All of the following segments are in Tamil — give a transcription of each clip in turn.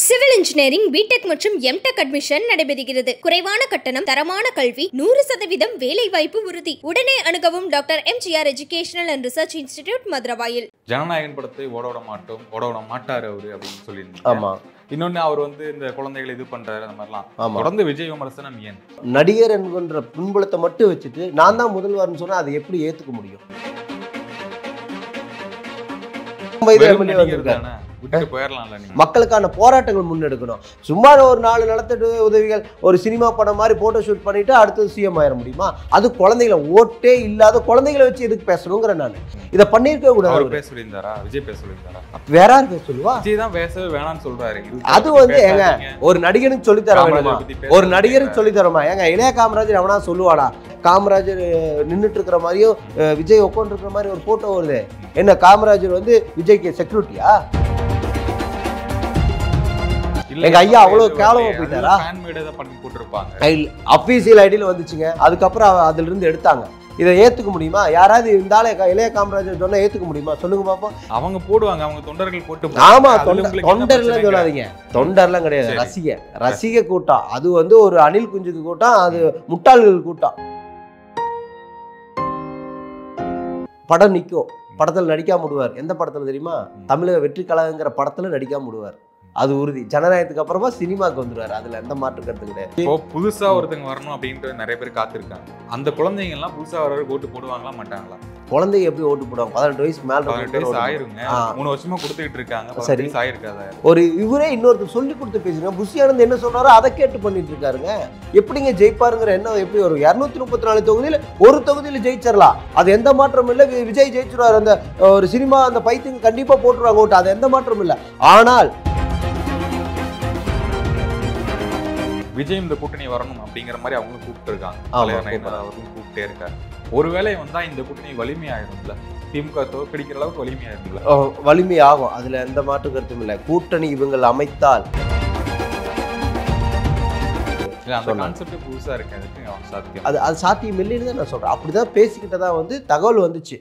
சிவில் இன்ஜினியரிங் பிடெக் மற்றும் எம்டெக் அட்மிஷன் நடைபெறுகிறது. குறைவான கட்டணம், தரமான கல்வி, 100% வேலை வாய்ப்பு உறுதி. உடனே அணுகவும் doctor MGR educational and research institute Maduravoyal. Jananayagan படத்தை ஓட மாட்டாரு அவரு அப்படின்னு சொல்லியிருந்தாங்க. ஆமா. இன்னொன்னு அவர் இந்த குழந்தைகளை இது பண்றாரு அந்த மாதிரிலாம் தொடர்ந்து விஜய் விமர்சனம் ஏன்? நடிகர் என்கின்ற பின்புலத்தை மட்டும் வச்சுட்டு நான் தான் முதல்வர்னு சொன்னா அதை எப்படி ஏத்துக்க முடியும்? மக்களுக்கான போராட்டங்கள் முன்னெடுக்கணும். சும்மா ஒரு 4 நலத்திட்ட உதவிகள் ஒரு சினிமா படம் மாதிரி போட்டோ ஷூட் பண்ணிட்டு அடுத்தது சிஎம் ஆயிட முடியுமா? அது குழந்தைகளை ஓட்டே இல்லாத குழந்தைகளை வச்சு எதுக்கு பேசணுங்கிற நான் இதை பண்ணிருக்க கூடாது. விஜய் பேச சொல்லியிருந்தாரா? வேற யார் பேச சொல்லுவா? விஜய் தான் பேசவே வேணாம்னு சொல்றாரு. அது ஏங்க ஒரு நடிகனுக்கு சொல்லித்தர வேணுமா? ஒரு நடிகருக்கு சொல்லித்தரமா? ஏங்க இளைய காமராஜர் அவனா சொல்லுவாடா? காமராஜர் நின்றுட்டு இருக்கிற மாதிரியும் விஜய் உட்காந்து இருக்கிற மாதிரி ஒரு போட்டோ வருது. என்ன காமராஜர் விஜய்க்கு செக்யூரிட்டியா? எங்க ஐயா அவ்வளவு கேவலமா போயிட்டாரா? அபிஷியல் ஐடியில வந்துச்சுங்க. அதுக்கப்புறம் அதுல இருந்து எடுத்தாங்க. இதை ஏத்துக்க முடியுமா? யாராவது இருந்தாலே இளைய காமராஜர் சொன்னா ஏத்துக்க முடியுமா? சொல்லுங்க பாப்போம். அவங்க போடுவாங்க, அவங்க தொண்டர்கள் போட்டு. ஆமா, தொண்டர்லாம் சொல்லாதீங்க. தொண்டர்லாம் கிடையாது, ரசிக கூட்டம். அது ஒரு அணில் குஞ்சுக்கு கூட்டம், அது முட்டாள்கள் கூட்டம். படம் நிற்கும், படத்தில் நடிக்காம விடுவார். எந்த படத்துல தெரியுமா? தமிழக வெற்றி கழகங்கிற படத்துல நடிக்காம விடுவார். அது உறுதி. ஜனநாயகத்துக்கு அப்புறமா சினிமாக்கு வந்துடுவாரு. அதுல எந்த மாற்று கருத்து கிடையாது. இப்போ புதுசா ஒருத்தங்க வரணும் அப்படின்ட்டு நிறைய பேர் காத்திருக்காங்க. அந்த குழந்தைங்க எல்லாம் புதுசா வர ஓட்டு போடுவாங்களா மாட்டாங்களா? குழந்தைங்க எப்படி ஓட்டு போடுவாங்க? 18 வயசு மேல ஆயிருங்க. 3 வருஷமா கொடுத்துட்டு இருக்காங்க. சரி, ஆயிருக்காத ஒரு இவரே இன்னொருத்தர் சொல்லி கொடுத்து பேசுங்க. புஷி ஆனந்த் என்ன சொன்னாரோ அதை கேட்டு பண்ணிட்டு இருக்காருங்க. எப்படிங்க ஜெயிப்பாருங்கிற என்ன? எப்படி ஒரு 234 தொகுதியில ஒரு தொகுதியில ஜெயிச்சிடலாம். அது எந்த மாற்றம் இல்லை. விஜய் ஜெயிச்சிருவாரு. அந்த ஒரு சினிமா அந்த பைத்தியம் கண்டிப்பா போட்டுருவாங்க ஓட்டு. அது எந்த மாற்றம் இல்லை. ஆனால் விஜய் இந்த கூட்டணி வரணும் அப்படிங்கிற மாதிரி அவங்களும் கூப்பிட்டு இருக்காங்க. அவரும் கூப்பிட்டே இருக்காரு. ஒருவேளை வந்தா இந்த கூட்டணி வலிமையாயிரும்ல, திமுக தோற்கடிக்கிற அளவுக்கு வலிமையாயிரும்ல? வலிமையாகும், அதுல எந்த மாற்று கருத்தும் இல்லை. கூட்டணி இவங்கள் அமைத்தால் அந்த கான்செப்ட் புதுசா இருக்கு. அது சாத்தியம் இல்லைன்னு தான் நான் சொல்றேன். அப்படிதான் பேசிக்கிட்டதா தகவல் வந்துச்சு.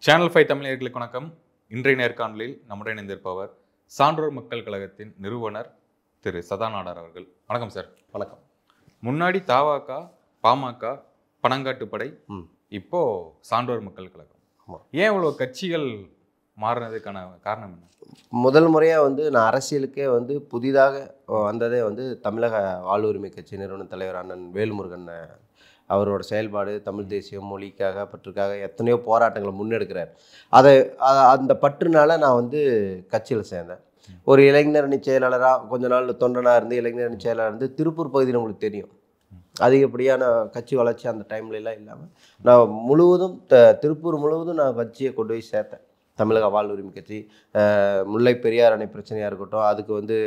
சேனல் 5 தமிழர்களுக்கு வணக்கம். இன்றைய நேர்காணலில் நம்முடைய இணைந்திருப்பவர் சான்றோர் மக்கள் கழகத்தின் நிறுவனர் திரு சதா நாடார் அவர்கள். வணக்கம் சார். வணக்கம். முன்னாடி தவாக, பாமக, பனங்காட்டுப்படை, இப்போ சான்றோர் மக்கள் கழகம். ஏன் இவ்வளவு கட்சிகள் மாறினதுக்கான காரணம் என்ன? முதல் முறையாக நான் அரசியலுக்கே புதிதாக வந்ததே தமிழக வாழ்வுரிமை கட்சி நிறுவன தலைவர் அண்ணன் வேல்முருகன் அவரோட செயல்பாடு, தமிழ் தேசியம், மொழிக்காக, பற்றுக்காக எத்தனையோ போராட்டங்களை முன்னெடுக்கிறார். அந்த பற்றுனால நான் கட்சியில் சேர்ந்தேன். ஒரு இளைஞரணி செயலாளராக கொஞ்ச நாள் தொண்டனாக இருந்து இளைஞரணி செயலாளர் இருந்து திருப்பூர் பகுதியில் உங்களுக்கு தெரியும், அதிகப்படியான கட்சி வளர்ச்சி அந்த டைம்லலாம் இல்லாமல் நான் முழுவதும் திருப்பூர் முழுவதும் நான் கட்சியை கொண்டு போய் சேர்த்தேன். தமிழக வாழ்வுரிமை கட்சி, முல்லை பெரியார் அணை பிரச்சனையாக இருக்கட்டும், அதுக்கு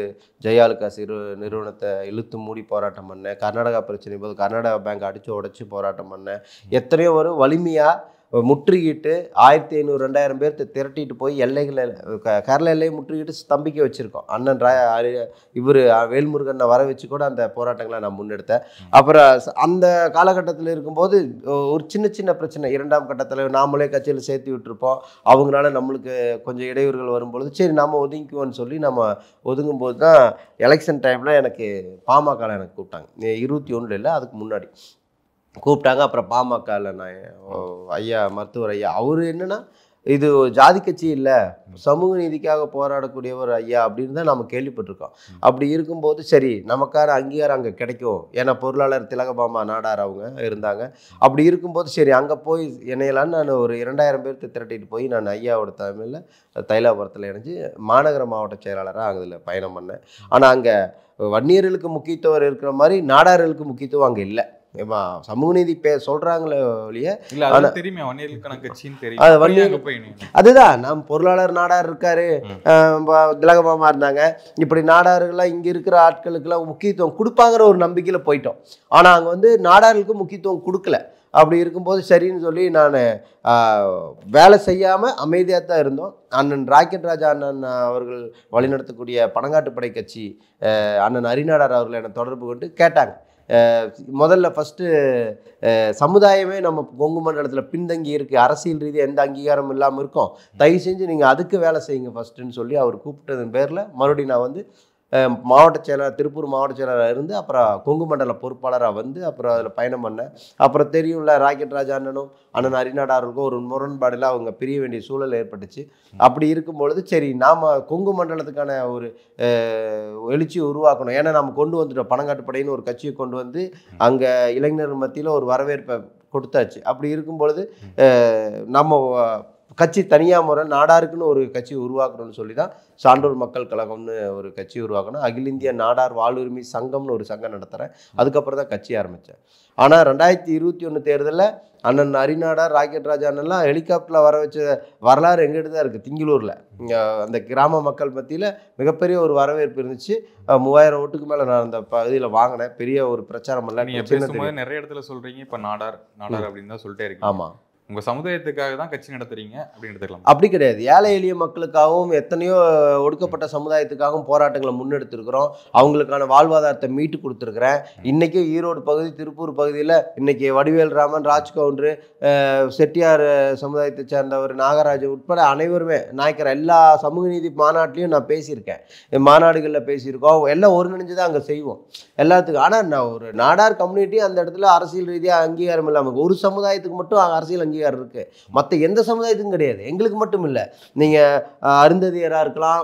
ஜெயாலுகாஸ் நிறுவனத்தை இழுத்து மூடி போராட்டம் பண்ணேன். கர்நாடகா பிரச்சனை போது கர்நாடகா பேங்க் அடித்து உடச்சி போராட்டம் பண்ணேன். எத்தனையோ வலிமையாக முற்றுகிட்டு 1500-2000 பேர்த்து திரட்டிட்டு போய் எல்லைகளில் கேரள எல்லையை முற்றுகிட்டு ஸ்தம்பிக்க வச்சுருக்கோம். அண்ணன் இவர் வேல்முருகனை வர வச்சு கூட அந்த போராட்டங்களை நான் முன்னெடுத்தேன். அப்புறம் அந்த காலகட்டத்தில் இருக்கும்போது ஒரு சின்ன பிரச்சனை, 2ஆம் கட்டத்தில் நாமளே கட்சியில் சேர்த்து விட்டுருப்போம். அவங்களால நம்மளுக்கு கொஞ்சம் இடையூறுகள் வரும்பொழுது சரி நம்ம ஒதுங்கிக்குவோன்னு சொல்லி நம்ம ஒதுங்கும்போது தான் எலெக்ஷன் டைமில் எனக்கு பாமகவில் எனக்கு கூப்பிட்டாங்க. 21 இல்லை, அதுக்கு முன்னாடி கூப்பிட்டாங்க. அப்புறம் பாமகவில் நான் ஐயா மருத்துவர் ஐயா, அவர் என்னன்னா இது ஜாதி கட்சி இல்லை, சமூக நீதிக்காக போராடக்கூடியவர் ஐயா அப்படின்னு தான் நம்ம கேள்விப்பட்டிருக்கோம். அப்படி இருக்கும்போது சரி நமக்கான அங்கீகாரம் அங்கே கிடைக்கும். ஏன்னா பொருளாளர் திலகபாமா நாடார் அவங்க இருந்தாங்க. அப்படி இருக்கும்போது சரி அங்கே போய் இணையலான்னு நான் ஒரு 2000 பேர்த்து திரட்டிட்டு போய் நான் ஐயாவோட தமிழில் தைலாபுரத்தில் இணைஞ்சு மாநகர மாவட்ட செயலாளராக அதில் பயணம் பண்ணேன். ஆனால் அங்கே வன்னியர்களுக்கு முக்கியத்துவம் இருக்கிற மாதிரி நாடார்களுக்கு முக்கியத்துவம் அங்கே இல்லை. சமூக நீதி சொல்றாங்களே ஒழிய அதுதான் நம் பொருளாளர் நாடார் இருக்காரு, திலகமாமா இருந்தாங்க. இப்படி நாடார்கள்லாம் இங்க இருக்கிற ஆட்களுக்கு எல்லாம் முக்கியத்துவம் கொடுப்பாங்கிற ஒரு நம்பிக்கையில போயிட்டோம். ஆனா அங்க நாடார்களுக்கு முக்கியத்துவம் கொடுக்கல. அப்படி இருக்கும்போது சரின்னு சொல்லி நான் வேலை செய்யாமல் அமைதியாக தான் இருந்தோம். அண்ணன் ராக்கெட் ராஜா அண்ணன் அவர்கள் வழிநடத்தக்கூடிய பனங்காட்டுப்படை கட்சி அண்ணன் அரிநாடார் அவர்கள் என்னை தொடர்பு கொண்டு கேட்டாங்க. முதல்ல ஃபஸ்ட்டு சமுதாயமே நம்ம கொங்கு மண்டலத்தில் பின்தங்கி இருக்குது, அரசியல் ரீதியாக எந்த அங்கீகாரம் இல்லாமல் இருக்கோம், தயவு செஞ்சு நீங்கள் அதுக்கு வேலை செய்யுங்க ஃபஸ்ட்டுன்னு சொல்லி அவர் கூப்பிட்டதன் பேரில் மறுபடியும் நான் வந்து மாவட்ட செயலர், திருப்பூர் மாவட்ட செயலராக இருந்து அப்புறம் கொங்கு மண்டல பொறுப்பாளராக வந்து அப்புறம் அதில் பயணம் பண்ணேன். அப்புறம் தெரியும்ல, ராக்கெட் ராஜா அண்ணனும் அண்ணன் அரிநாடாருக்கும் ஒரு முரண்பாடில் அவங்க பிரிய வேண்டிய சூழல் ஏற்பட்டுச்சு. அப்படி இருக்கும்பொழுது சரி நாம் கொங்கு மண்டலத்துக்கான ஒரு எழுச்சியை உருவாக்கணும். ஏன்னா நம்ம கொண்டு வந்துட்டோம், பனங்காட்டுப்படைன்னு ஒரு கட்சியை கொண்டு வந்து அங்கே இளைஞர் மத்தியில் ஒரு வரவேற்பை கொடுத்தாச்சு. அப்படி இருக்கும் பொழுது நம்ம கட்சி தனியாக முறை நாடாருக்குன்னு ஒரு கட்சி உருவாக்கணும்னு சொல்லி தான் சான்றோர் மக்கள் கழகம்னு ஒரு கட்சி உருவாக்கணும். அகில இந்திய நாடார் வாழ்வுரிமை சங்கம்னு ஒரு சங்கம் நடத்துகிறேன். அதுக்கப்புறம் தான் கட்சி ஆரம்பித்தேன். ஆனால் 2021 தேர்தலில் அண்ணன் அரிநாடார், ராக்கெட் ராஜா அண்ணன்லாம் ஹெலிகாப்டரில் வர வச்ச வரலாறு எங்கிட்ட தான் இருக்குது. திங்களூரில் அந்த கிராம மக்கள் மத்தியில் மிகப்பெரிய ஒரு வரவேற்பு இருந்துச்சு. 3000 ஓட்டுக்கு மேலே நான் அந்த பகுதியில் வாங்கினேன். பெரிய ஒரு பிரச்சாரம் இல்லை. நீங்கள் பேசும்போது நிறைய இடத்துல சொல்கிறீங்க இப்போ நாடார் அப்படின்னு தான் சொல்லிட்டே இருக்கீங்க. ஆமாம், உங்க சமுதாயத்துக்காக தான் கட்சி நடத்துறீங்க அப்படின்னு எடுத்துக்கலாம். அப்படி கிடையாது. ஏழை எளிய மக்களுக்காகவும் எத்தனையோ ஒடுக்கப்பட்ட சமுதாயத்துக்காகவும் போராட்டங்களை முன்னெடுத்திருக்கிறோம். அவங்களுக்கான வாழ்வாதாரத்தை மீட்டு கொடுத்துருக்குறேன். இன்றைக்கி ஈரோடு பகுதி, திருப்பூர் பகுதியில் இன்றைக்கி வடிவேல் ராமன், ராஜ்கவுண்டரு, செட்டியார் சமுதாயத்தை சேர்ந்தவர் நாகராஜ் உட்பட அனைவருமே நாயக்கர் எல்லா சமூக நீதி மாநாட்டிலையும் நான் பேசியிருக்கேன். மாநாடுகளில் பேசியிருக்கோம். எல்லாம் ஒருங்கிணைஞ்சு தான் அங்கே செய்வோம் எல்லாத்துக்கும். ஆனால் நான் ஒரு நாடார் கம்யூனிட்டி அந்த இடத்துல அரசியல் ரீதியாக அங்கீகாரம் இல்லாமல் ஒரு சமுதாயத்துக்கு மட்டும் அரசியல் அங்கீகாரம் இருக்குது, மற்ற எந்த சமுதாயத்துக்கும் கிடையாது. எங்களுக்கு மட்டும் இல்லை, நீங்கள் அருந்ததியராக இருக்கலாம்,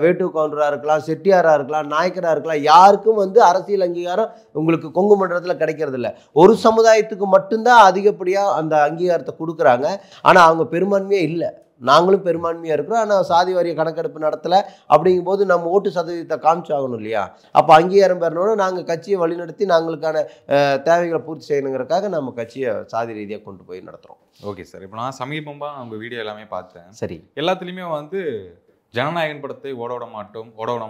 வேட்டு கவுண்டராக இருக்கலாம், செட்டியாராக இருக்கலாம், நாயக்கராக இருக்கலாம், யாருக்கும் வந்து அரசியல் அங்கீகாரம் உங்களுக்கு கொங்கு மண்டலத்தில் கிடைக்கிறது இல்லை. ஒரு சமுதாயத்துக்கு மட்டும்தான் அதிகப்படியாக அந்த அங்கீகாரத்தை கொடுக்குறாங்க. ஆனால் அவங்க பெரும்பான்மையே இல்லை. நாங்களும் பெரும்பான்மையாக இருக்கிறோம். ஆனால் சாதி வாரிய கணக்கெடுப்பு நடத்தலை. அப்படிங்கும்போது நம்ம ஓட்டு சதவீதத்தை காமிச்சாகணும் இல்லையா? அப்போ அங்கீகாரம் பெறணும்னு நாங்கள் கட்சியை வழிநடத்தி நாங்களுக்கான தேவைகளை பூர்த்தி செய்யணுங்கிறதுக்காக நம்ம கட்சியை சாதி ரீதியாக கொண்டு போய் நடத்துகிறோம். Okay sir. இப்போ நான் சமீபமாக உங்கள் வீடியோ எல்லாமே பார்த்தேன். சரி, எல்லாத்துலேயுமே வந்து ஜனநாயகன் படத்தை ஓட விட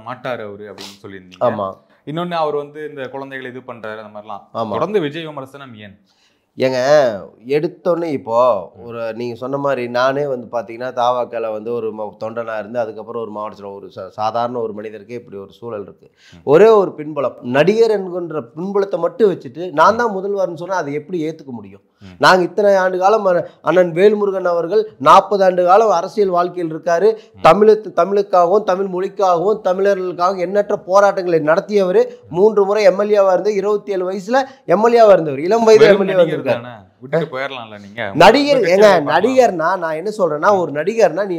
மாட்டார் அவர் அப்படின்னு சொல்லியிருந்தீங்க. ஆமாம். இன்னொன்று அவர் வந்து இந்த குழந்தைகளை இது பண்ணுறாரு அந்த மாதிரிலாம் தொடர்ந்து விஜய் விமர்சனம் ஏன்? ஏங்க எடுத்தோன்னே இப்போது ஒரு நீங்கள் சொன்ன மாதிரி நானே வந்து பார்த்தீங்கன்னா தாவாக்கால வந்து ஒரு தொண்டனாக இருந்து அதுக்கப்புறம் ஒரு மாவட்டத்தில் ஒரு சாதாரண ஒரு மனிதருக்கே இப்படி ஒரு சூழல் இருக்குது. ஒரே ஒரு பின்புலம், நடிகர் என்கின்ற பின்புலத்தை மட்டும் வச்சுட்டு நான் தான் முதல்வர்னு சொன்னால் அதை எப்படி ஏற்றுக்க முடியும்? நாங்கள் இத்தனை ஆண்டு காலம் அண்ணன் வேல்முருகன் அவர்கள் 40 ஆண்டு காலம் அரசியல் வாழ்க்கையில் இருக்காரு. தமிழுக்காகவும் தமிழ் மொழிக்காகவும் தமிழர்களுக்காகவும் எண்ணற்ற போராட்டங்களை நடத்தியவர். 3 முறை எம்எல்ஏவாக இருந்து 27 வயசுல எம்எல்ஏவாக இருந்தவர். இளம் வயது எம்எல்ஏவாக இருக்காரு. நடிகர் ஏங்க, நடிகர்னா நான் என்ன சொல்றேன்னா, ஒரு நடிகர்னா நீ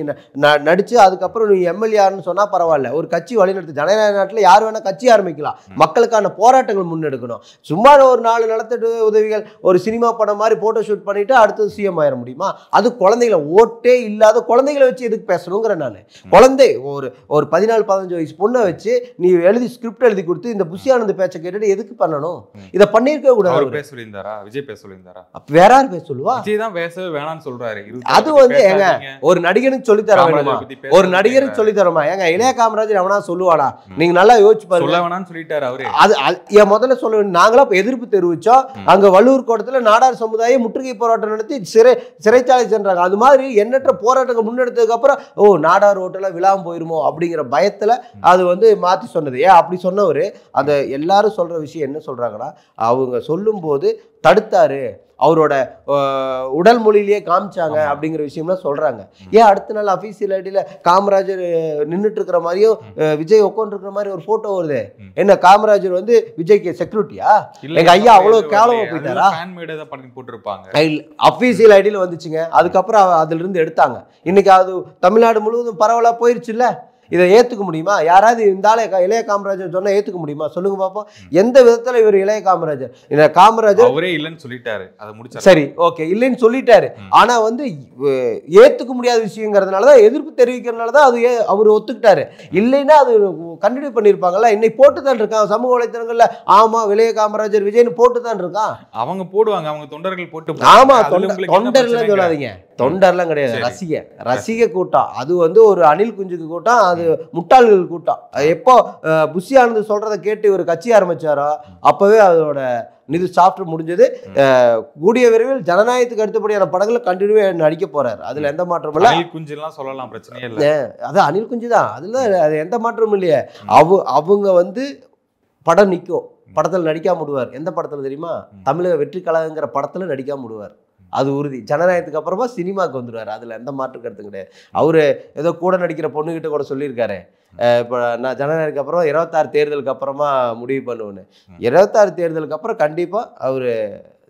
நடிச்சு அதுக்கப்புறம் நீ எம்எல்ஏன்னு சொன்னா பரவாயில்ல. ஒரு கட்சி வழிநடத்து. ஜனநாயக நாட்டில் யார் வேணா கட்சி ஆரம்பிக்கலாம். மக்களுக்கான போராட்டங்கள் முன்னெடுக்கணும். சும்மா ஒரு 4 நலத்திட்ட உதவிகள் ஒரு சினிமா படம் மாதிரி போட்டோ ஷூட் பண்ணிட்டு அடுத்தது சிஎம் ஆயிட முடியுமா? அது குழந்தைகளை, ஓட்டே இல்லாத குழந்தைகளை வச்சு எதுக்கு பேசணுங்கிற நான். குழந்தை ஒரு 14-15 வயசு பொண்ணை வச்சு நீ எழுதி ஸ்கிரிப்ட் எழுதி கொடுத்து இந்த புஷியானந்த பேச்சை கேட்டுட்டு எதுக்கு பண்ணணும்? இதை பண்ணியிருக்க கூடாது. விஜய் பேச சொல்லியிருந்தாரா? வேற யார் பேச சொல்லுவா? விஜய் தான் பேச வேணாம்னு சொல்றாரு. அது வந்து ஏங்க ஒரு நடிகனுக்கு சொல்லி தர வேணுமா? ஒரு நடிகருக்கு சொல்லி தரமா? ஏங்க இளைய காமராஜர் அவனா சொல்லுவானா? நீங்க நல்லா யோசிச்சு பாருங்க. சொல்ல வேணாம்னு சொல்லிட்டாரு அவரு. அது முதல்ல சொல்ல வேண்டிய நாங்களா எதிர்ப்பு தெரிவிச்சோம். அங்க வள்ளூர் கோட்டத்துல நாடார் சமுதாயம் முற்றுகை போராட்டம் நடத்தி சிறைச்சாலை சென்றாங்க. அது மாதிரி எண்ணற்ற போராட்டங்கள் முன்னெடுத்ததுக்கு அப்புறம் நாடார் ஓட்டல விழாம போயிருமோ அப்படிங்கிற பயத்துல அது வந்து மாத்தி சொன்னது. ஏன் அப்படி சொன்னவரு அதை எல்லாரும் சொல்ற விஷயம் என்ன சொல்றாங்கன்னா, அவங்க சொல்லும் போது தடுத்தாரு, அவரோட உடல் மொழியிலேயே காமிச்சாங்க அப்படிங்கிற விஷயம்லாம் சொல்றாங்க. ஏன் அடுத்த நாள் அஃபீஷியல் ஐடியில் காமராஜர் நின்றுட்டு இருக்கிற மாதிரியும் விஜய் உட்காந்து இருக்கிற மாதிரி ஒரு போட்டோ வருது? என்ன காமராஜர் வந்து விஜய்க்கு செக்யூரிட்டியா? எங்க ஐயா அவ்வளவு கேவலமா போயிட்டாரா? அஃபீஷியல் ஐடியில் வந்துச்சுங்க. அதுக்கப்புறம் அதுல இருந்து எடுத்தாங்க. இன்னைக்கு அது தமிழ்நாடு முழுவதும் பரவலா போயிருச்சு இல்ல? இதை ஏற்றுக்க முடியுமா? யாராவது இந்த ஆளே இளைய காமராஜர் சொன்னா ஏற்றுக்க முடியுமா? சொல்லுங்க பார்ப்போம். எந்த விதத்தில் இவர் இளைய காமராஜர்? காமராஜர் அவரே இல்லைன்னு சொல்லிட்டாரு. அதை முடிச்சு சரி, ஓகே, இல்லைன்னு சொல்லிட்டாரு. ஆனா வந்து ஏற்றுக்க முடியாத விஷயங்கிறதுனால தான், எதிர்ப்பு தெரிவிக்கிறதுனால தான் அது அவர் ஒத்துக்கிட்டாரு. இல்லைன்னா அது கண்டினியூ பண்ணியிருப்பாங்கல்ல. இன்னைக்கு போட்டு தான் இருக்கான் சமூக வலைத்தளங்கள்ல. ஆமா, இளைய காமராஜர் விஜய்னு போட்டு தான் இருக்கான். அவங்க போடுவாங்க, அவங்க தொண்டர்கள் போட்டு. ஆமா, தொண்டர்லாம் சொல்லாதீங்க. தொண்டர்லாம் கிடையாது, ரசிக கூட்டம். அது வந்து ஒரு அணில் குஞ்சுக்கு கூட்டம். அது முட்டாள்கள் கூட்டம். எப்போ புஷி ஆனந்த் சொல்றதை கேட்டு இவர் கட்சி ஆரம்பிச்சாரோ அப்பவே அதோட நிதி சாப்டர் முடிஞ்சது. கூடிய விரைவில் ஜனநாயகத்துக்கு அடுத்தபடியான படங்களை கண்டினியூ நடிக்க போறாரு. அதுல எந்த மாற்றமும் இல்லை. அனில் குஞ்சுலாம் சொல்லலாம், பிரச்சனையே இல்லை. அது அனில் குஞ்சு தான், அதுல அது எந்த மாற்றமும் இல்லையே. அவங்க வந்து படம் நிற்கும், படத்தில் நடிக்காம விடுவார். எந்த படத்தில் தெரியுமா? தமிழக வெற்றி கழகங்கிற படத்தில் நடிக்காம விடுவார். அது உறுதி. ஜனநாயகத்துக்கு அப்புறமா சினிமாவுக்கு வந்துடுவார். அதில் எந்த மாற்று கருத்து கிடையாது. அவரு ஏதோ கூட நடிக்கிற பொண்ணுகிட்ட கூட சொல்லியிருக்காரு, இப்போ நான் ஜனநாயகத்துக்கு அப்புறம் 26 தேர்தலுக்கு அப்புறமா முடிவு பண்ணுவேன்னு. 26 தேர்தலுக்கு அப்புறம் கண்டிப்பாக அவர்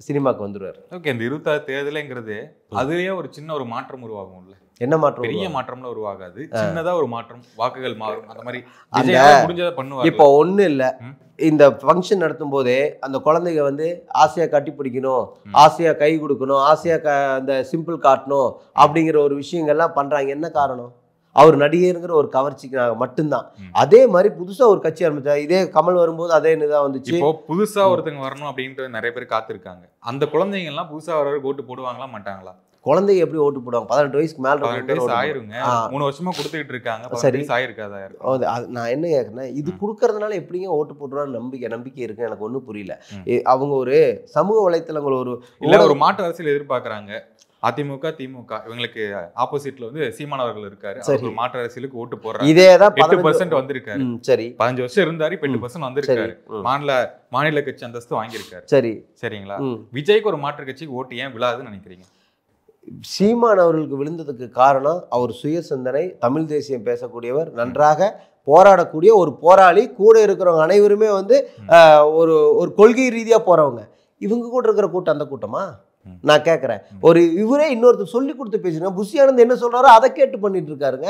சினிமாவுக்கு வந்துடுவார். ஓகே, இந்த 26 தேர்தலுங்கிறது அதுலேயே ஒரு சின்ன ஒரு மாற்றம் உருவாகும் இல்லை? என்ன மாற்றம்? பெரிய மாற்றம்ல உருவாகாது, சின்னதா ஒரு மாற்றம், வாக்குகள் மாறும், அந்த மாதிரி முடிஞ்சதை பண்ணுவாங்க. இப்போ ஒன்றும் இல்லை, இந்த ஃபங்க்ஷன் நடத்தும் போதே அந்த குழந்தைங்க வந்து ஆசையாக கட்டி பிடிக்கணும், ஆசையாக கை கொடுக்கணும், ஆசையாக அந்த சிம்பிள் காட்டணும் அப்படிங்கிற ஒரு விஷயங்கள்லாம் பண்ணுறாங்க. என்ன காரணம்? அவர் நடிகருங்கிற ஒரு கவர்ச்சிக்காக மட்டும்தான். அதே மாதிரி புதுசாக ஒரு கட்சி ஆரம்பிச்சா, இதே கமல் வரும்போது அதே இதுதான் வந்துச்சு. இப்போ புதுசா ஒருத்தங்க வரணும் அப்படின்ட்டு நிறைய பேர் காத்திருக்காங்க. அந்த குழந்தைங்க எல்லாம் புதுசா வர ஓட்டு போடுவாங்களா மாட்டாங்களா? குழந்தைங்க எப்படி ஓட்டு போடுவாங்க? 18 வயசுக்கு மேல 18 வயசு ஆயிருங்க. 3 வருஷமா கொடுத்துக்கிட்டு இருக்காங்க. 18 வயசு ஆயிருக்காதா? நான் என்ன கேட்கறேன், இது கொடுக்கறதுனால எப்படிங்க ஓட்டு போடுறான்னு நம்பிக்கை இருக்கு. எனக்கு ஒன்றும் புரியல. அவங்க ஒரு சமூக வலைத்தளங்கள் ஒரு மாற்று அரசியல் எதிர்பார்க்கறாங்க. அதிமுக திமுக இவங்களுக்கு ஆப்போசிட்ல வந்து சீமானவர்கள் இருக்காரு. ஒரு மாற்று அரசியலுக்கு ஓட்டு போடுறாங்க. இதேதான் 8% வந்திருக்காரு. சரி, 15 வருஷம் இருந்தாரு, 8% வந்திருக்காரு. மாநில கட்சி அந்தஸ்து வாங்கியிருக்காரு. சரி, சரிங்களா? விஜய்க்கு ஒரு மாற்று கட்சிக்கு ஓட்டு ஏன் விழாதுன்னு நினைக்கிறீங்க? சீமான் அவர்களுக்கு விழுந்ததுக்கு காரணம் அவர் சுய சிந்தனை, தமிழ் தேசியம் பேசக்கூடியவர், நன்றாக போராடக்கூடிய ஒரு போராளி. கூட இருக்கிறவங்க அனைவருமே வந்து ஒரு கொள்கை ரீதியா போறவங்க. இவங்க கூட இருக்கிற கூட்டம் அந்த கூட்டமா? நான் கேட்குறேன். ஒரு இவரே இன்னொருத்தர் சொல்லி கொடுத்து பேசுங்க. புஷி ஆனந்த் என்ன சொல்றாரோ அதை கேட்டு பண்ணிட்டு இருக்காருங்க.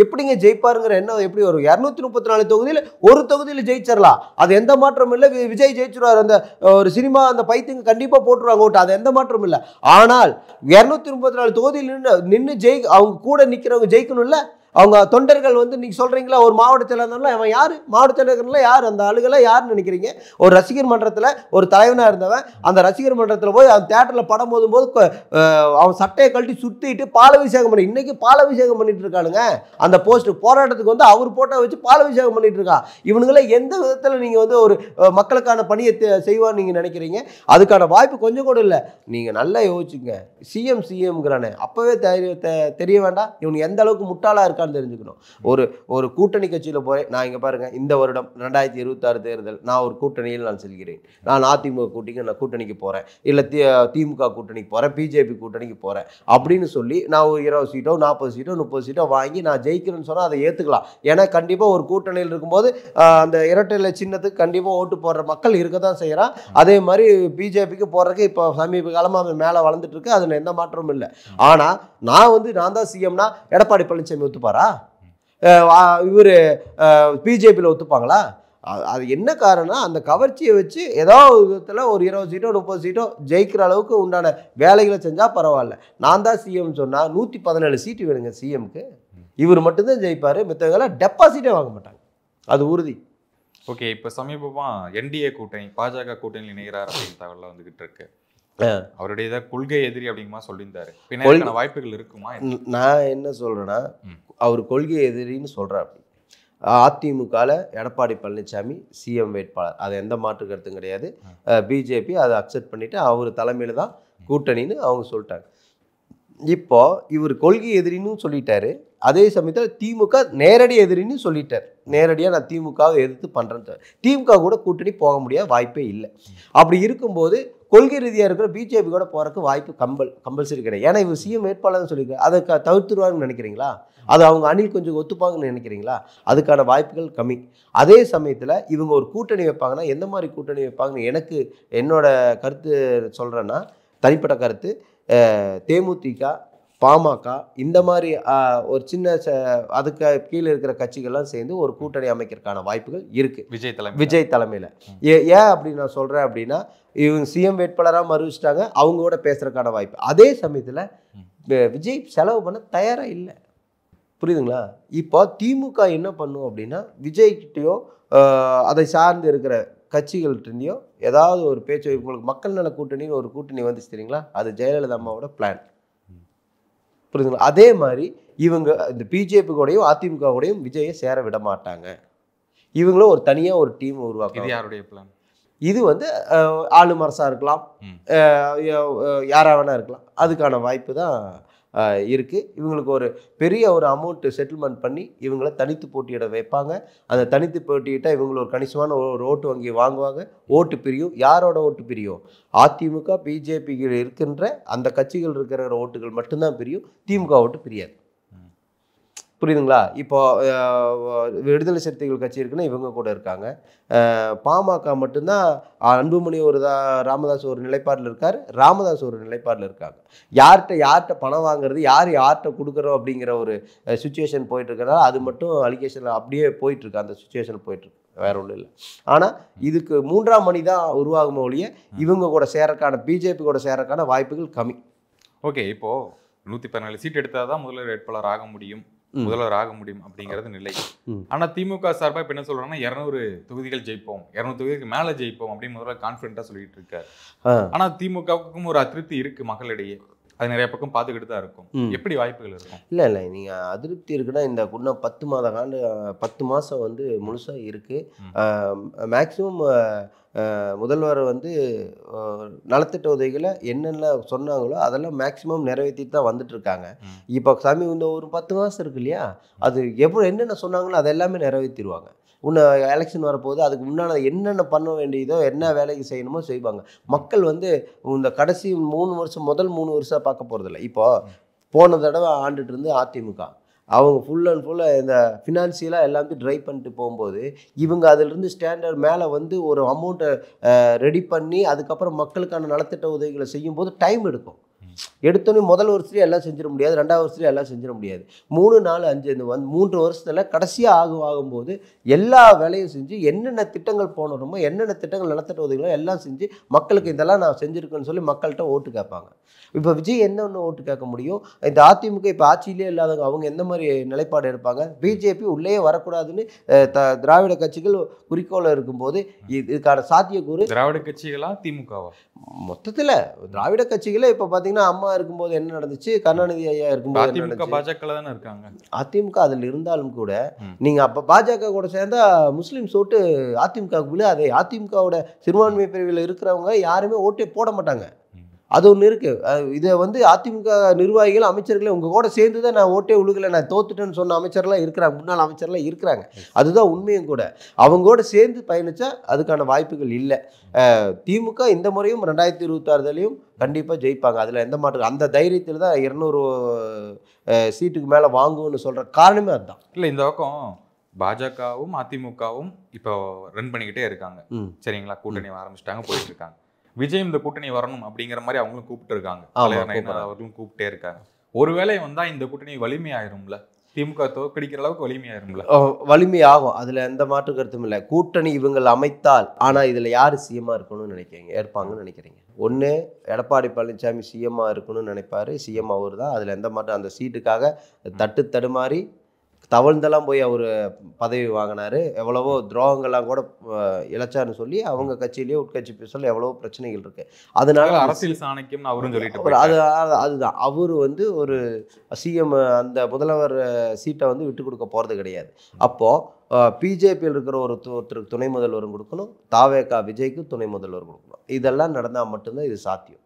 எப்படிங்க ஜெயிப்பாருங்கிற என்ன எப்படி வரும்? 234 தொகுதியில் ஒரு தொகுதியில் ஜெயிச்சிடலாம், அது எந்த மாற்றமும் இல்லை. விஜய் ஜெயிச்சிருவார். அந்த ஒரு சினிமா அந்த பைத்தியங்க கண்டிப்பாக போட்டுருவாங்க ஓட்டு, அது எந்த மாற்றமும் இல்லை. ஆனால் 234 தொகுதியில் நின்று அவங்க கூட நிற்கிறவங்க ஜெயிக்கணும்ல. அவங்க தொண்டர்கள் வந்து நீங்க சொல்றீங்களா, ஒரு மாவட்ட செயலாளர்ல அவன் யாரு? மாவட்ட செயலாளர்ல யார்? அந்த ஆளுகெல்லாம் யாருன்னு நினைக்கிறீங்க? ஒரு ரசிகர் மன்றத்தில் ஒரு தலைவனா இருந்தவன் அந்த ரசிகர் மன்றத்தில் போய் அவன் தியேட்டர்ல படம் போதும் போது அவன் சட்டையை கழட்டி சுத்திட்டு பாலாபிஷேகம் பண்ணி, இன்னைக்கு பாலாபிஷேகம் பண்ணிட்டு இருக்கானுங்க. அந்த போஸ்ட் போராட்டத்துக்கு வந்து அவர் போட்டோ வச்சு பாலாபிஷேகம் பண்ணிட்டு இருக்கா. இவனுங்களை எந்த விதத்தில் நீங்க வந்து ஒரு மக்களுக்கான பணியை செய்வான்னு நீங்க நினைக்கிறீங்க? அதுக்கான வாய்ப்பு கொஞ்சம் கூட இல்லை. நீங்க நல்லா யோசிச்சுங்க. சிஎம்ங்கிறானே அப்பவே தெரிய வேண்டாம் இவனுக்கு எந்த அளவுக்கு முட்டாளா இருக்கான்னு தெரிஞ்சுக்கணும். ஒரு கூட்டணி கட்சியில போய் நான் இங்க பாருங்க, இந்த வருடம் 2026 தேர்தல் நான் ஒரு கூட்டணியில் நான் செல்கிறேன். நான் அதிமுக கூட்டணிக்கு போறேன், இல்ல திமுக கூட்டணிக்கு போறேன், பிஜேபி கூட்டணிக்கு போறேன் அப்படின்னு சொல்லி நான் ஒரு 20 சீட்டோ 40 சீட்டோ 30 சீட்டோ வாங்கி நான் ஜெயிக்கிறேன்னு சொன்னா அதை ஏத்துக்கலாம். ஏன்னா கண்டிப்பா ஒரு கூட்டணியில் இருக்கும்போது அந்த இரட்டை சின்னத்துக்கு கண்டிப்பா ஓட்டு போடுற மக்கள் இருக்க தான் செய்யறான். அதே மாதிரி பிஜேபிக்கு போறதுக்கு இப்போ சமீப காலமா அவன் மேல வளர்ந்துட்டு இருக்கு. அதுல எந்த மாற்றமும் இல்லை. ஆனா நான் தான் சிஎம்னா எடப்பாடி பழனிசாமி ஒத்துப்பாரா? இவர் பிஜேபியில் ஒத்துப்பாங்களா? அது என்ன காரணம்? அந்த கவர்ச்சியை வச்சு ஏதோ விதத்தில் ஒரு 20 சீட்டோ 30 சீட்டோ ஜெயிக்கிற அளவுக்கு உண்டான வேலைகளை செஞ்சால் பரவாயில்ல. நான் தான் சிஎம் சொன்னால் 117 சீட்டு வேணுங்க சிஎம்க்கு. இவர் மட்டும்தான் ஜெயிப்பார், மற்றவங்களாம் டெபாசிட்டே வாங்க மாட்டாங்க. அது உறுதி. ஓகே, இப்போ சமீபமாக என்டிஏ கூட்டணி பாஜக கூட்டணியில் இணைகிறார் அப்படின்னு தகவல் வந்துகிட்டு இருக்கு. அவருடைய கொள்கை எதிரி அப்படிங்கமா சொல்லியிருந்தாரு. பின்னாடி வாய்ப்புகள் இருக்குமா? நான் என்ன சொல்றேன்னா, அவர் கொள்கை எதிரின்னு சொல்றாரு. அதிமுகவில் எடப்பாடி பழனிசாமி சிஎம் வேட்பாளர், அது எந்த மாற்று கருத்தும் கிடையாது. பிஜேபி அதை அக்செப்ட் பண்ணிட்டு அவர் தலைமையில தான் கூட்டணின்னு அவங்க சொல்லிட்டாங்க. இப்போ இவர் கொள்கை எதிரின்னு சொல்லிட்டாரு. அதே சமயத்தில் திமுக நேரடி எதிரின்னு சொல்லிட்டார். நேரடியாக நான் திமுகவை எதிர்த்து பண்ணுறேன்னு. திமுக கூட கூட்டணி போக முடியாத வாய்ப்பே இல்லை. அப்படி இருக்கும்போது கொள்கை ரீதியாக இருக்கிற பிஜேபி கூட போகிறதுக்கு வாய்ப்பு கம்பல்சரி கிடையாது. ஏன்னா இவர் சிஎம் வேட்பாளர்னு சொல்லியிருக்காரு. அதை தவிர்த்துருவாங்கன்னு நினைக்கிறீங்களா? அது அவங்க அணில் கொஞ்சம் ஒத்துப்பாங்கன்னு நினைக்கிறீங்களா? அதுக்கான வாய்ப்புகள் கம்மி. அதே சமயத்தில் இவங்க ஒரு கூட்டணி வைப்பாங்கன்னா எந்த மாதிரி கூட்டணி வைப்பாங்கன்னு என்னோட கருத்து சொல்கிறேன்னா, தனிப்பட்ட கருத்து, தேமுதிக பாமக இந்த மாதிரி ஒரு சின்ன அதுக்கு கீழே இருக்கிற கட்சிகள்லாம் சேர்ந்து ஒரு கூட்டணி அமைக்கிறதுக்கான வாய்ப்புகள் இருக்கு விஜய் தலைமையில். ஏன் அப்படி நான் சொல்கிறேன் அப்படின்னா, இவங்க சிஎம் வேட்பாளராக அறிவிச்சிட்டாங்க, அவங்களோட பேசுறதுக்கான வாய்ப்பு. அதே சமயத்தில் விஜய் செலவு பண்ண தயாராக இல்லை. புரியுதுங்களா? இப்போ திமுக என்ன பண்ணும் அப்படின்னா, விஜய்கிட்டையோ அதை சார்ந்து இருக்கிற கட்சிகள்கிட்டையோ ஏதாவது ஒரு பேச்சு, உங்களுக்கு மக்கள் நல கூட்டணின்னு ஒரு கூட்டணி வந்துச்சு தெரியுங்களா? அது ஜெயலலிதா அம்மாவோட பிளான். புரியுதுங்களா? அதே மாதிரி இவங்க இந்த பிஜேபி கூடயும் அதிமுக கூடயும் விஜயை சேர விட மாட்டாங்க. இவங்களும் ஒரு தனியாக ஒரு டீம் உருவாக்கும். இது யாருடைய பிளான்? இது வந்து ஆளும் அரசாக இருக்கலாம், யாராக வேணா இருக்கலாம். அதுக்கான வாய்ப்பு தான் இருக்குது. இவங்களுக்கு ஒரு பெரிய ஒரு அமௌண்ட்டு செட்டில்மெண்ட் பண்ணி இவங்களை தனித்து போட்டியிட வைப்பாங்க. அந்த தனித்து போட்டியிட்டால் இவங்களை ஒரு கணிசமான ஒரு ஓட்டு வங்கி வாங்குவாங்க. ஓட்டு பிரியும். யாரோட ஓட்டு பிரியும்? அதிமுக பிஜேபிக்கு இருக்கின்ற அந்த கட்சிகள் இருக்கிற ஓட்டுகள் மட்டும்தான் பிரியும். திமுக ஓட்டு பிரியாது. புரியுதுங்களா? இப்போ விடுதலை சிறுத்தைகள் கட்சி இருக்குன்னா இவங்க கூட இருக்காங்க. பாமக மட்டும்தான் அன்புமணி ராமதாஸ் ஒரு நிலைப்பாட்டில் இருக்கார், ராமதாஸ் ஒரு நிலைப்பாட்டில் இருக்காங்க. யார்கிட்ட பணம் வாங்குறது, யார்கிட்ட கொடுக்குறோம் அப்படிங்கிற ஒரு சுச்சுவேஷன் போயிட்டு இருக்கிறனால அது மட்டும் அலிகேஷன் அப்படியே போயிட்டுருக்கு. அந்த சுச்சுவேஷன் போயிட்டுருக்கு, வேற ஒன்றும் இல்லை. ஆனால் இதுக்கு 3ஆம் மணி தான் உருவாகும் ஒழிய இவங்க கூட சேரக்கான பிஜேபி கூட சேரக்கான வாய்ப்புகள் கம்மி. ஓகே, இப்போ 114 சீட் எடுத்தால் தான் முதல்வர் வேட்பாளர் ஆக முடியும், முதல்வர் ஆக முடியும் அப்படிங்கிறது நிலை. ஆனா திமுக சார்பா இப்ப என்ன சொல்றாங்கன்னா 200 தொகுதிகள் ஜெயிப்போம், 200 தொகுதிக்கு மேல ஜெயிப்போம் அப்படின்னு முதல்வர் கான்பிடண்டா சொல்லிட்டு இருக்காரு. ஆனா திமுகவுக்கும் ஒரு அதிருப்தி இருக்கு மக்களிடையே. அது நிறைய பக்கம் பார்த்துக்கிட்டு தான் இருக்கும். எப்படி வாய்ப்புகள் இருக்கும்? இல்லை நீங்க அதிருப்தி இருக்குன்னா இந்த இன்னும் 10 மாதம் வந்து முழுசா இருக்கு. மேக்சிமம் முதல்வர் வந்து நலத்திட்ட உதவிகளை என்னென்ன சொன்னாங்களோ அதெல்லாம் மேக்சிமம் நிறைவேற்றிட்டு தான் வந்துட்டு இருக்காங்க. இப்போ இந்த ஒரு 10 மாதம் இருக்கு இல்லையா, அது என்னென்ன சொன்னாங்களோ அது எல்லாமே நிறைவேற்றிடுவாங்க. இன்னும் எலெக்ஷன் வரப்போகுது, அதுக்கு முன்னால் என்னென்ன பண்ண வேண்டியதோ என்ன வேலைக்கு செய்யணுமோ செய்வாங்க. மக்கள் வந்து இந்த கடைசி 3 வருஷம் முதல் 3 வருஷம் பார்க்க போகிறதில்ல. இப்போ போன தடவை ஆண்டுட்டு இருந்து அதிமுக அவங்க ஃபுல் அண்ட் ஃபுல்லாக இந்த ஃபினான்சியலாக எல்லாத்தையும் ட்ரை பண்ணிட்டு போகும்போது இவங்க அதிலிருந்து ஸ்டாண்டர்ட் மேலே வந்து ஒரு அமௌண்ட்டை ரெடி பண்ணி அதுக்கப்புறம் மக்களுக்கான நலத்திட்ட உதவிகளை செய்யும்போது டைம் எடுக்கும். எடுத்தோன்னே முதல் வருஷத்துலேயே எல்லாம் செஞ்சிட முடியாது, 2ஆவது வருஷத்துலேயே எல்லாம் செஞ்சிட முடியாது. 3, 4, 5 இந்த 3 வருஷத்தில் கடைசியாக ஆகும்போது எல்லா வேலையும் செஞ்சு என்னென்ன திட்டங்கள் போனோமோ என்னென்ன திட்டங்கள் நலத்திட்ட உதவிகளோ எல்லாம் செஞ்சு மக்களுக்கு இதெல்லாம் நான் செஞ்சுருக்கேன்னு சொல்லி மக்கள்கிட்ட ஓட்டு கேட்பாங்க. இப்போ விஜய் என்ன ஒன்று ஓட்டு கேட்க முடியும்? இந்த அதிமுக இப்போ ஆட்சியிலே இல்லாதவங்க அவங்க எந்த மாதிரி நிலைப்பாடு எடுப்பாங்க? பிஜேபி உள்ளே வரக்கூடாதுன்னு திராவிட கட்சிகள் குறிக்கோளை இருக்கும்போது இதுக்கான சாத்தியக்கூறு திராவிட கட்சிகளா திமுகவா? மொத்தத்தில் திராவிட கட்சிகளே இப்போ பார்த்தீங்கன்னா அம்மா இருக்கும்போது என்ன நடந்துச்சு, கருணாநிதி ஐயா இருக்கும்போது அதிமுக பாஜக தானே இருக்காங்க. அதிமுக அதில் இருந்தாலும் கூட நீங்கள் அப்போ பாஜக கூட சேர்ந்தா முஸ்லீம்ஸ் ஓட்டு அதிமுகவுக்கு விழாதே. அதிமுகவோட சிறுபான்மை பிரிவில் இருக்கிறவங்க யாருமே ஓட்டே போட மாட்டாங்க. அது ஒன்று இருக்குது. இதை வந்து அதிமுக நிர்வாகிகள் அமைச்சர்களே உங்கள் கூட சேர்ந்து தான் நான் ஓட்டே உழுகலை, நான் தோத்துட்டேன்னு சொன்ன அமைச்சர்லாம் இருக்கிறாங்க, முன்னாள் அமைச்சர்லாம் இருக்கிறாங்க. அதுதான் உண்மையும் கூட. அவங்களோட சேர்ந்து பயணித்தா அதுக்கான வாய்ப்புகள் இல்லை. திமுக இந்த முறையும் 2026 கண்டிப்பாக ஜெயிப்பாங்க, அதில் எந்த மாற்றம். அந்த தைரியத்தில் தான் 200 சீட்டுக்கு மேலே வாங்குவோன்னு சொல்கிற காரணமே அதுதான். இல்லை, இந்த பக்கம் பாஜகவும் அதிமுகவும் இப்போ ரன் பண்ணிக்கிட்டே இருக்காங்க. சரிங்களா, கூட்டணி ஆரம்பிச்சிட்டாங்க, போயிட்டு இருக்காங்க. விஜய் இந்த கூட்டணி வரணும் அப்படிங்கிற மாதிரி அவங்களும் கூப்பிட்டு இருக்காங்க, அவர்களும் கூப்பிட்டே இருக்காங்க. ஒருவேளை வந்தா இந்த கூட்டணி வலிமையாயிரும்ல, திமுக தோற்கடிக்கிற அளவுக்கு வலிமையாயிரும்ல? வலிமையாகும், அதுல எந்த மாற்று கருத்தும் இல்லை. கூட்டணி இவங்கள் அமைத்தால், ஆனா இதுல யாரு சிஎம்மா இருக்கணும்னு நினைக்கிறீங்க, ஏற்பாங்கன்னு நினைக்கிறீங்க? ஒன்று எடப்பாடி பழனிசாமி சிஎம்மா இருக்கணும்னு நினைப்பாரு, சிஎம் அவர் தான். அதில் எந்த மாற்றம். அந்த சீட்டுக்காக தடுமாறி தவழ்ந்தெல்லாம் போய் அவர் பதவி வாங்கினார். எவ்வளவோ துரோகங்கள்லாம் கூட இழைச்சான்னு சொல்லி அவங்க கட்சியிலேயே உட்கட்சி பேசல எவ்வளவோ பிரச்சனைகள் இருக்குது. அதனால அரசியல் சாணக்கியம் அவரும் சொல்லிட்டு அதுதான் அவர் வந்து ஒரு சிஎம் அந்த முதல்வர் சீட்டை வந்து விட்டு கொடுக்க போகிறது கிடையாது. அப்போது பிஜேபியில் இருக்கிற ஒருத்தருக்கு துணை முதல்வரும் கொடுக்கணும், தாவேகா விஜய்க்கு துணை முதல்வர் கொடுக்கணும். இதெல்லாம் நடந்தால் மட்டும்தான் இது சாத்தியம்.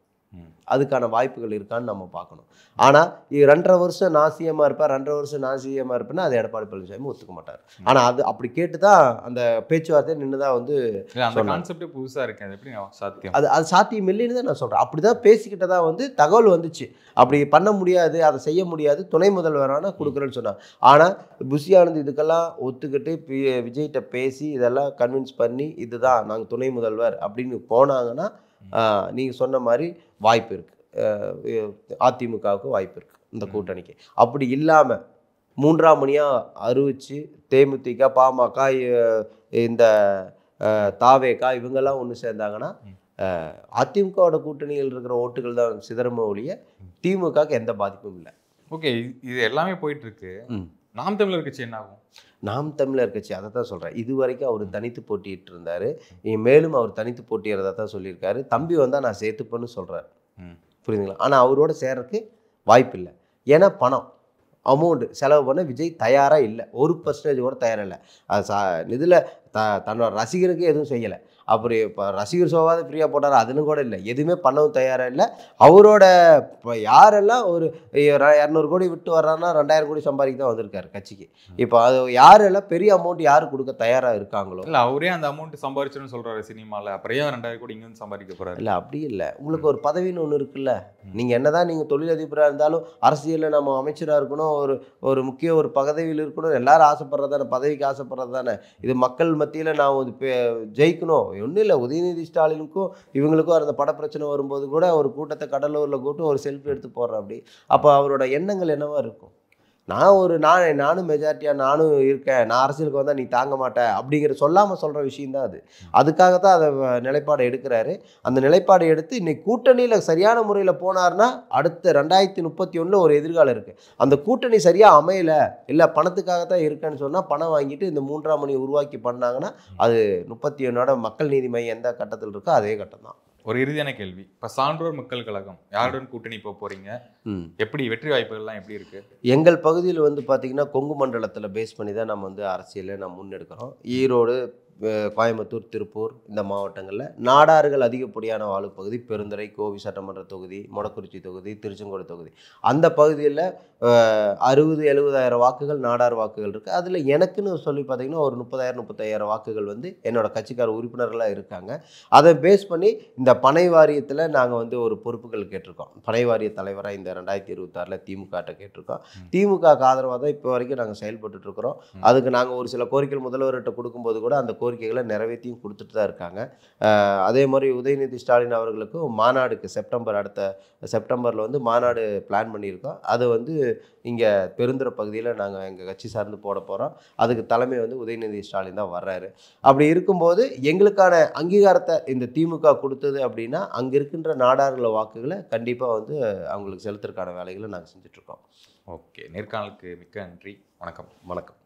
அதுக்கான வாய்ப்புகள் இருக்கான்னு நம்ம பார்க்கணும். ஆனால் 2.5 வருஷம் நான் சிஎம்மாக இருப்பேன், 2.5 வருஷம் நான் சிஎம்மாக இருப்பேன்னா அது எடப்பாடி பழனிசாமி ஒத்துக்க மாட்டார். ஆனால் அது அப்படி கேட்டு தான் அந்த பேச்சுவார்த்தை நின்று தான் வந்து கான்செப்டே புதுசாக இருக்கு. அது எப்படி சாத்தியம்? அது சாத்தியம் இல்லைன்னு தான் நான் சொல்கிறேன். அப்படி தான் பேசிக்கிட்டதா வந்து தகவல் வந்துச்சு. அப்படி பண்ண முடியாது, அதை செய்ய முடியாது, துணை முதல்வரான கொடுக்குறேன்னு சொன்னாங்க. ஆனால் புஷி ஆனந்த் இதுக்கெல்லாம் ஒத்துக்கிட்டு விஜய்கிட்ட பேசி இதெல்லாம் கன்வின்ஸ் பண்ணி இதுதான் நாங்கள் துணை முதல்வர் அப்படின்னு போனாங்கன்னா நீங்கள் சொன்ன மாதிரி வாய்ப்பு இருக்குது. அதிமுகவுக்கு வாய்ப்பு இருக்குது இந்த கூட்டணிக்கு. அப்படி இல்லாமல் 3ஆம் மணியாக அறிவிச்சு தேமுதிக, பாமக, இந்த தாவேகா இவங்கெல்லாம் ஒன்று சேர்ந்தாங்கன்னா அதிமுகவோட கூட்டணியில் இருக்கிற ஓட்டுகள் தான் சிதறம ஒழிய திமுகவுக்கு எந்த பாதிப்பும் இல்லை. ஓகே, இது எல்லாமே போயிட்டு இருக்கு. நாம் தமிழர் கட்சி என்ன ஆகும்? நாம் தமிழர் கட்சி அதை தான் சொல்கிறேன். இது வரைக்கும் அவர் தனித்து போட்டிட்டு இருந்தார், மேலும் அவர் தனித்து போட்டியிறதா தான் சொல்லியிருக்காரு. தம்பி வந்தால் நான் சேர்த்துப்பேன்னு சொல்கிறார், புரியுதுங்களா? ஆனால் அவரோட சேர்றதுக்கு வாய்ப்பு இல்லை. ஏன்னா பணம் அமௌண்ட்டு செலவு பண்ண விஜய் தயாராக இல்லை, 1% கூட தயாராக இல்லை. அது இதில் தன்னோட ரசிகருக்கு எதுவும் செய்யலை. அப்படி இப்போ ரசிகர் ஷோவாவது ஃப்ரீயாக போட்டார், அதுன்னு கூட இல்லை, எதுவுமே பண்ணவும் தயாராக இல்லை. அவரோட இப்போ யாரெல்லாம் ஒரு 200 கோடி விட்டு வர்றாருன்னா 2000 கோடி சம்பாதிக்க தான் வந்திருக்காரு கட்சிக்கு. இப்போ அது யாரெல்லாம் பெரிய அமௌண்ட் யார் கொடுக்க தயாராக இருக்காங்களோ. இல்லை அவரே அந்த அமௌண்ட் சம்பாரிச்சுன்னு சொல்கிறாரு சினிமாவில், அப்புறம் 2000 கோடி இங்கே வந்து சம்பாதிக்க போகிறாரு. இல்லை அப்படி இல்லை, உங்களுக்கு ஒரு பதவின்னு ஒன்று இருக்குல்ல. நீங்கள் என்ன தான் நீங்கள் தொழிலதிபராக இருந்தாலும் அரசியலில் நம்ம அமைச்சராக இருக்கணும், ஒரு முக்கிய ஒரு பதவியில் இருக்கணும், எல்லாரும் ஆசைப்படுறது தானே, பதவிக்கு ஆசைப்படுறது தானே. இது மக்கள் மத்தியில் நான் ஜெயிக்கணும். ஒன்றும் இல்லை, உதயநிதி ஸ்டாலினுக்கும் இவங்களுக்கும் அந்த பட பிரச்சனை வரும்போது கூட ஒரு கூட்டத்தை கடலூரில் கூப்பிட்டு ஒரு செல்ஃபி எடுத்து போடுறேன் அப்படி. அப்போ அவரோட எண்ணங்கள் என்னவா இருக்கும்? நானும் மெஜாரிட்டியாக நானும் இருக்கேன், நான் அரசியலுக்கு வந்தால் நீ தாங்க மாட்டேன் அப்படிங்கிற சொல்லாமல் சொல்கிற விஷயந்தான் அது. அதுக்காக தான் அதை நிலைப்பாடை எடுக்கிறாரு. அந்த நிலைப்பாடை எடுத்து இன்னைக்கு கூட்டணியில் சரியான முறையில் போனார்னா அடுத்த 2031 ஒரு எதிர்காலம் இருக்குது. அந்த கூட்டணி சரியாக அமையலை, இல்லை பணத்துக்காக தான் இருக்கேன்னு சொன்னால் பணம் வாங்கிட்டு இந்த 3ஆம் மணி உருவாக்கி பண்ணாங்கன்னா அது 31 மக்கள் நீதி மையம் எந்த கட்டத்தில் இருக்கோ அதே கட்டம் தான். ஒரு இறுதியான கேள்வி, இப்போ சான்றோர் மக்கள் கழகம் யாருடன் கூட்டணி போக போறீங்க? எப்படி வெற்றி வாய்ப்புகள்லாம் எப்படி இருக்கு? எங்கள் பகுதியில் வந்து பார்த்தீங்கன்னா கொங்கு மண்டலத்தில் பேஸ் பண்ணி தான் நம்ம வந்து அரசியலை நம்ம முன்னெடுக்கிறோம். ஈரோடு, கோயம்புத்தூர், திருப்பூர் இந்த மாவட்டங்களில் நாடார்கள் அதிகப்படியான வாழுப்பகுதி பெருந்துறை, கோவி சட்டமன்ற தொகுதி, மொடக்குறிச்சி தொகுதி, திருச்செங்கோடு தொகுதி. அந்த பகுதியில் 60,000-70,000 வாக்குகள் நாடார் வாக்குகள் இருக்குது. அதில் எனக்குன்னு சொல்லி பார்த்தீங்கன்னா ஒரு 30,000-35,000 வாக்குகள் வந்து என்னோட கட்சிக்கார உறுப்பினர்களாக இருக்காங்க. அதை பேஸ் பண்ணி இந்த பனை வாரியத்தில் நாங்கள் வந்து ஒரு பொறுப்புகள் கேட்டிருக்கோம். பனை வாரிய தலைவராக இந்த 2026 திமுகட்ட கேட்டிருக்கோம். திமுகவுக்கு ஆதரவாக தான் இப்போ வரைக்கும் நாங்கள் செயல்பட்டுருக்கிறோம். அதுக்கு நாங்கள் ஒரு சில கோரிக்கைகள் முதல்வர்கிட்ட கொடுக்கும்போது கூட அந்த கோரிக்கைகளை நிறைவேற்றியும் கொடுத்துட்டு தான் இருக்காங்க. அதே மாதிரி உதயநிதி ஸ்டாலின் அவர்களுக்கும் மாநாடுக்கு அடுத்த செப்டம்பரில் வந்து மாநாடு பிளான் பண்ணியிருக்கோம். அது வந்து இங்கே பெருந்துறை பகுதியில் நாங்கள் எங்கள் கட்சி சார்ந்து போட போகிறோம். அதுக்கு தலைமை வந்து உதயநிதி ஸ்டாலின் தான் வர்றாரு. அப்படி இருக்கும்போது எங்களுக்கான அங்கீகாரத்தை இந்த திமுக கொடுத்தது அப்படின்னா அங்கே இருக்கின்ற நாடார்கள வாக்குகளை கண்டிப்பாக வந்து அவங்களுக்கு செலுத்துறதுக்கான வேலைகளை நாங்கள் செஞ்சுட்ருக்கோம். ஓகே, நேர்காணலுக்கு மிக்க நன்றி. வணக்கம். வணக்கம்.